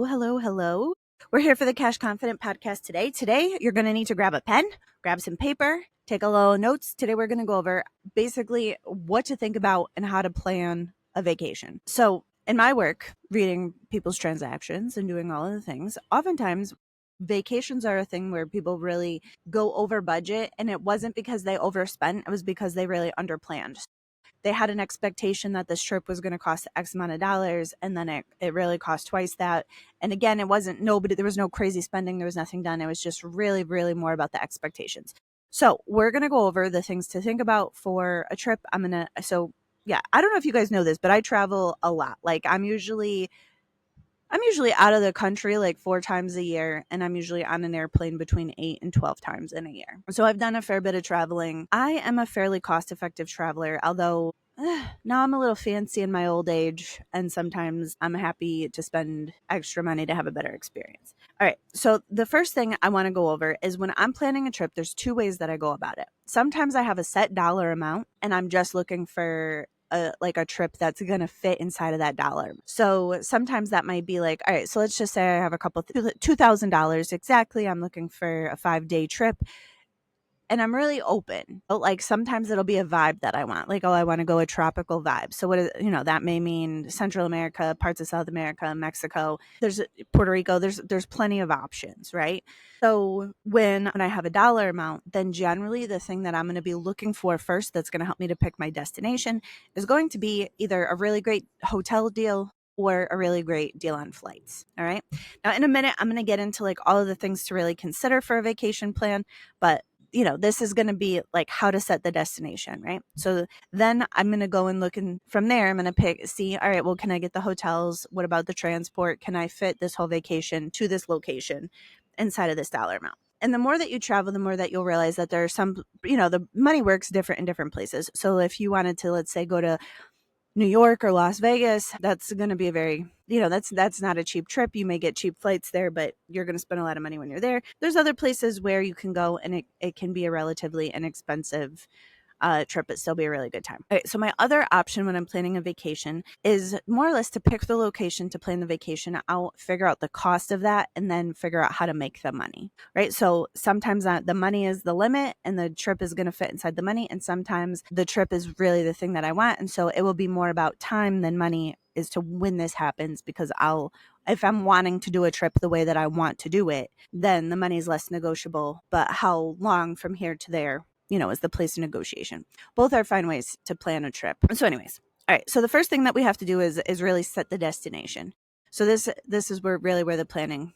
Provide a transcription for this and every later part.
Hello, hello. We're here for the Cash Confident podcast today. Today, you're going to need to grab a pen, grab some paper, take a little notes. Today, we're going to go over basically what to think about and how to plan a vacation. So, in my work, reading people's transactions and doing all of the things, oftentimes vacations are a thing where people really go over budget, and it wasn't because they overspent, it was because they really underplanned. They had an expectation that this trip was going to cost X amount of dollars, and then it really cost twice that. And again, it wasn't nobody, there was no crazy spending, there was nothing done. It was just really, really more about the expectations. So we're going to go over the things to think about for a trip. I don't know if you guys know this, but I travel a lot. Like I'm usually out of the country like 4 times a year, and I'm usually on an airplane between 8 and 12 times in a year. So I've done a fair bit of traveling. I am a fairly cost-effective traveler, although now I'm a little fancy in my old age, and sometimes I'm happy to spend extra money to have a better experience. All right, so the first thing I want to go over is when I'm planning a trip, there's 2 ways that I go about it. Sometimes I have a set dollar amount, and I'm just looking for a trip that's going to fit inside of that dollar. So sometimes that might be like, all right, so let's just say I have a couple $2,000 exactly. I'm looking for a 5-day trip. And I'm really open. But like sometimes it'll be a vibe that I want. Like, oh, I want to go a tropical vibe. So what is, that may mean Central America, parts of South America, Mexico. There's Puerto Rico. There's plenty of options, right? So when I have a dollar amount, then generally the thing that I'm going to be looking for first that's going to help me to pick my destination is going to be either a really great hotel deal or a really great deal on flights. All right. Now in a minute, I'm going to get into like all of the things to really consider for a vacation plan, but this is going to be like how to set the destination, right? So then I'm going to go and look, and from there, I'm going to see, all right, well, can I get the hotels? What about the transport? Can I fit this whole vacation to this location inside of this dollar amount? And the more that you travel, the more that you'll realize that there are some, the money works different in different places. So if you wanted to, let's say, go to New York or Las Vegas, that's going to be a very, that's not a cheap trip. You may get cheap flights there, but you're going to spend a lot of money when you're there. There's other places where you can go and it can be a relatively inexpensive trip, but still be a really good time. All right, so my other option when I'm planning a vacation is more or less to pick the location, to plan the vacation out, figure out the cost of that, and then figure out how to make the money, right? So sometimes the money is the limit and the trip is going to fit inside the money, and sometimes the trip is really the thing that I want, and so it will be more about time than money is to when this happens, because if I'm wanting to do a trip the way that I want to do it, then the money is less negotiable, but how long from here to there is the place of negotiation. Both are fine ways to plan a trip. So anyways, all right. So the first thing that we have to do is really set the destination. So this is where the planning,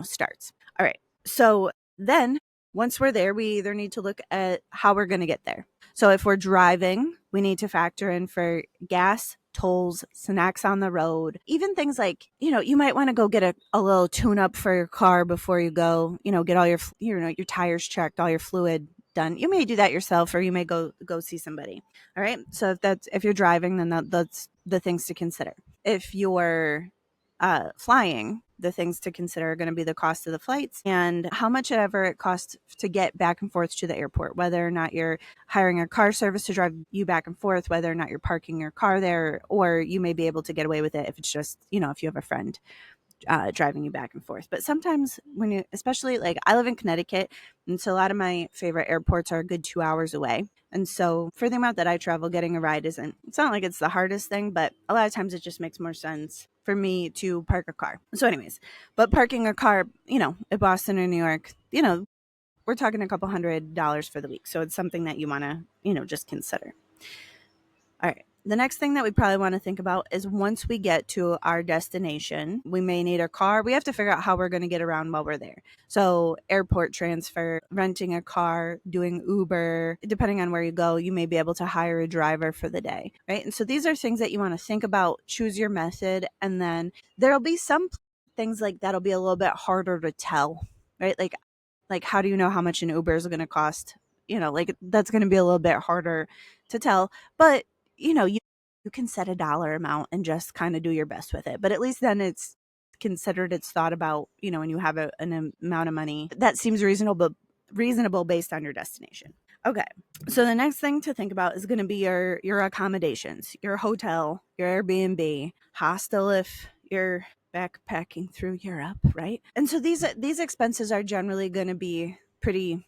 starts. All right. So then once we're there, we either need to look at how we're going to get there. So if we're driving, we need to factor in for gas, tolls, snacks on the road, even things like, you might want to go get a little tune up for your car before you go, get all your, your tires checked, all your fluid done. You may do that yourself, or you may go see somebody. All right. So if you're driving, then that's the things to consider. If you're flying, the things to consider are going to be the cost of the flights and how much ever it costs to get back and forth to the airport, whether or not you're hiring a car service to drive you back and forth, whether or not you're parking your car there, or you may be able to get away with it if it's just, if you have a friend driving you back and forth. But sometimes especially like I live in Connecticut, and so a lot of my favorite airports are a good 2 hours away. And so for the amount that I travel, getting a ride it's not like it's the hardest thing, but a lot of times it just makes more sense for me to park a car. So anyways, but parking a car, in Boston or New York, we're talking a couple $100 for the week. So it's something that you want to, just consider. All right. The next thing that we probably want to think about is once we get to our destination, we may need a car. We have to figure out how we're going to get around while we're there. So airport transfer, renting a car, doing Uber, depending on where you go, you may be able to hire a driver for the day, right? And so these are things that you want to think about, choose your method, and then there'll be some things like that'll be a little bit harder to tell, right? Like how do you know how much an Uber is going to cost? Like that's going to be a little bit harder to tell, but you can set a dollar amount and just kind of do your best with it. But at least then it's considered, it's thought about, when you have an amount of money that seems reasonable based on your destination. Okay. So the next thing to think about is going to be your accommodations, your hotel, your Airbnb, hostel if you're backpacking through Europe, right? And so these expenses are generally going to be pretty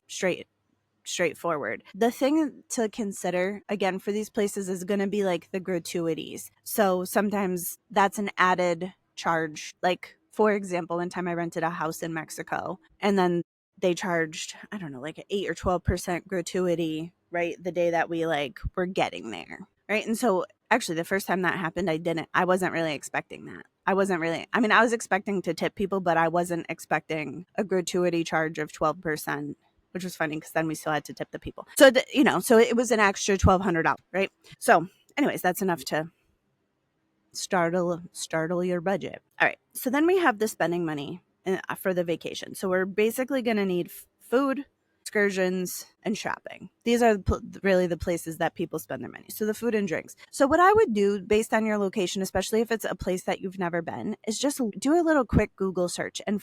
straightforward. The thing to consider again for these places is going to be like the gratuities. So sometimes that's an added charge. Like for example, one time I rented a house in Mexico and then they charged, I don't know, like an 8 or 12% gratuity, right? The day that we like were getting there. Right. And so actually the first time that happened, I wasn't really expecting that. I was expecting to tip people, but I wasn't expecting a gratuity charge of 12%, which was funny because then we still had to tip the people. So, so it was an extra $1,200, right? So anyways, that's enough to startle your budget. All right. So then we have the spending money for the vacation. So we're basically going to need food, excursions, and shopping. These are really the places that people spend their money. So the food and drinks. So what I would do based on your location, especially if it's a place that you've never been, is just do a little quick Google search and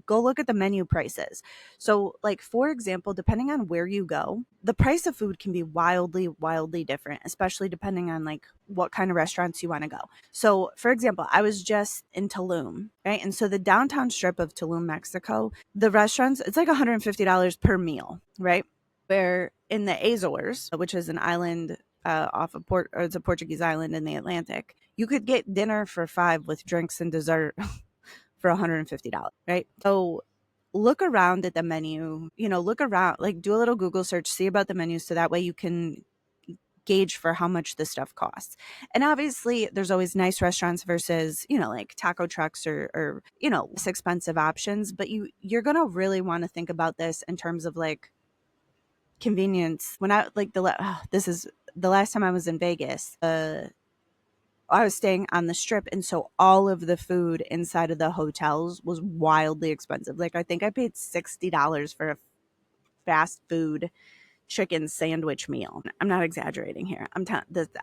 go look at the menu prices. So like, for example, depending on where you go, the price of food can be wildly different, especially depending on like what kind of restaurants you want to go. So for example, I was just in Tulum, right? And so the downtown strip of Tulum, Mexico, the restaurants, it's like $150 per meal, right? Where in the Azores, which is an island off of it's a Portuguese island in the Atlantic, you could get dinner for $5 with drinks and dessert for $150, right? So look around at the menu, look around, like do a little Google search, see about the menu so that way you can gauge for how much this stuff costs. And obviously there's always nice restaurants versus, like taco trucks or less expensive options, but you're going to really want to think about this in terms of like convenience. When I like this is the last time I was in Vegas, I was staying on the strip, and so all of the food inside of the hotels was wildly expensive. Like I think I paid $60 for a fast food chicken sandwich meal. I'm not exaggerating here.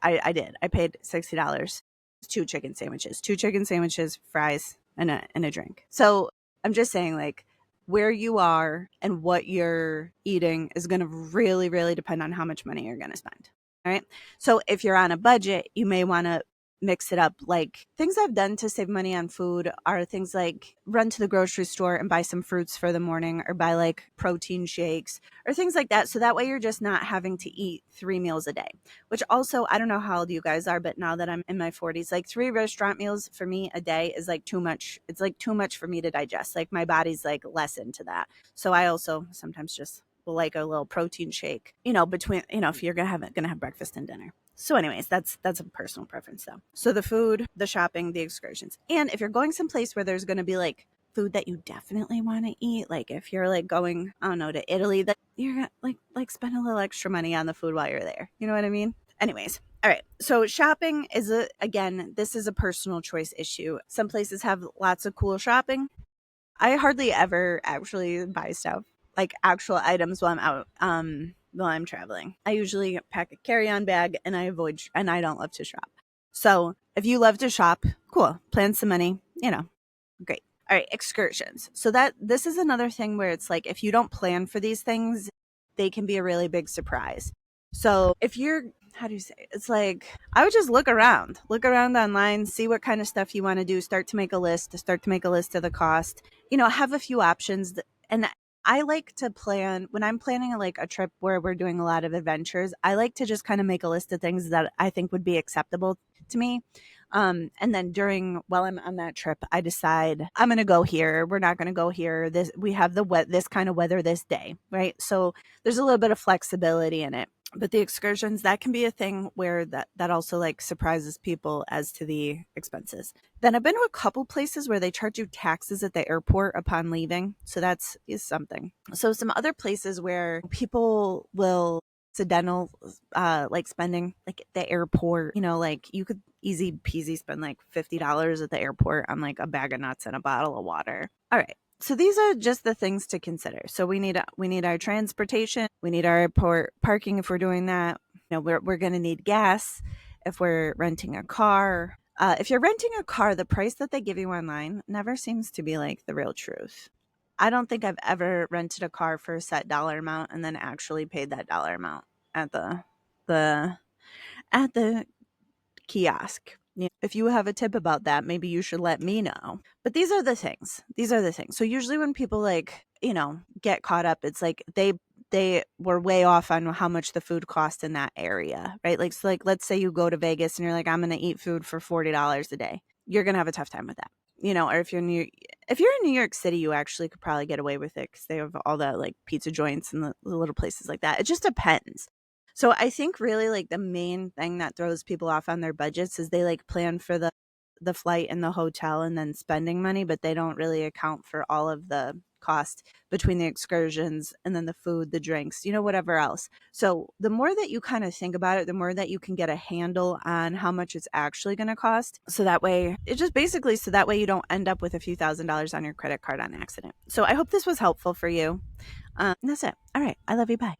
I did. I paid $60, two chicken sandwiches, fries, and a drink. So I'm just saying, like, where you are and what you're eating is going to really depend on how much money you're going to spend. All right. So if you're on a budget, you may want to mix it up. Like things I've done to save money on food are things like run to the grocery store and buy some fruits for the morning or buy like protein shakes or things like that. So that way you're just not having to eat 3 meals a day, which also, I don't know how old you guys are, but now that I'm in my 40s, like 3 restaurant meals for me a day is like too much. It's like too much for me to digest. Like my body's like less into that. So I also sometimes just will like a little protein shake, between, if you're gonna have breakfast and dinner. So anyways, that's a personal preference though. So the food, the shopping, the excursions. And if you're going someplace where there's going to be like food that you definitely want to eat, like if you're like going, I don't know, to Italy, that you're going to like spend a little extra money on the food while you're there. You know what I mean? Anyways. All right. So shopping is again, this is a personal choice issue. Some places have lots of cool shopping. I hardly ever actually buy stuff, like actual items while I'm out. While I'm traveling, I usually pack a carry-on bag and I don't love to shop. So if you love to shop, cool, plan some money, great. All right, excursions. So this is another thing where it's like, if you don't plan for these things, they can be a really big surprise. So if you're, how do you say it? It's like, I would just look around online, see what kind of stuff you want to do, start to make a list of the cost, have a few options. And I like to plan when I'm planning a trip where we're doing a lot of adventures. I like to just kind of make a list of things that I think would be acceptable to me. And then while I'm on that trip, I decide I'm going to go here. We're not going to go here. We have this kind of weather this day, right? So there's a little bit of flexibility in it. But the excursions, that can be a thing where that also like surprises people as to the expenses. Then I've been to a couple places where they charge you taxes at the airport upon leaving. So is something. So some other places where people will accidental like spending like at the airport, like you could easy peasy spend like $50 at the airport on like a bag of nuts and a bottle of water. All right. So these are just the things to consider. So we need our transportation, we need our airport parking if we're doing that. We're going to need gas if we're renting a car. If you're renting a car, the price that they give you online never seems to be like the real truth. I don't think I've ever rented a car for a set dollar amount and then actually paid that dollar amount at the kiosk. if you have a tip about that, maybe you should let me know. But these are the things. So usually when people like, get caught up, it's like they were way off on how much the food cost in that area, right? Like, so like, let's say you go to Vegas and you're like, I'm going to eat food for $40 a day. You're going to have a tough time with that. Or if you're in New York City, you actually could probably get away with it because they have all the like pizza joints and the little places like that. It just depends. So I think really like the main thing that throws people off on their budgets is they like plan for the flight and the hotel and then spending money, but they don't really account for all of the cost between the excursions and then the food, the drinks, whatever else. So the more that you kind of think about it, the more that you can get a handle on how much it's actually going to cost. So that way, so that way you don't end up with a few $1,000s on your credit card on accident. So I hope this was helpful for you. That's it. All right. I love you. Bye.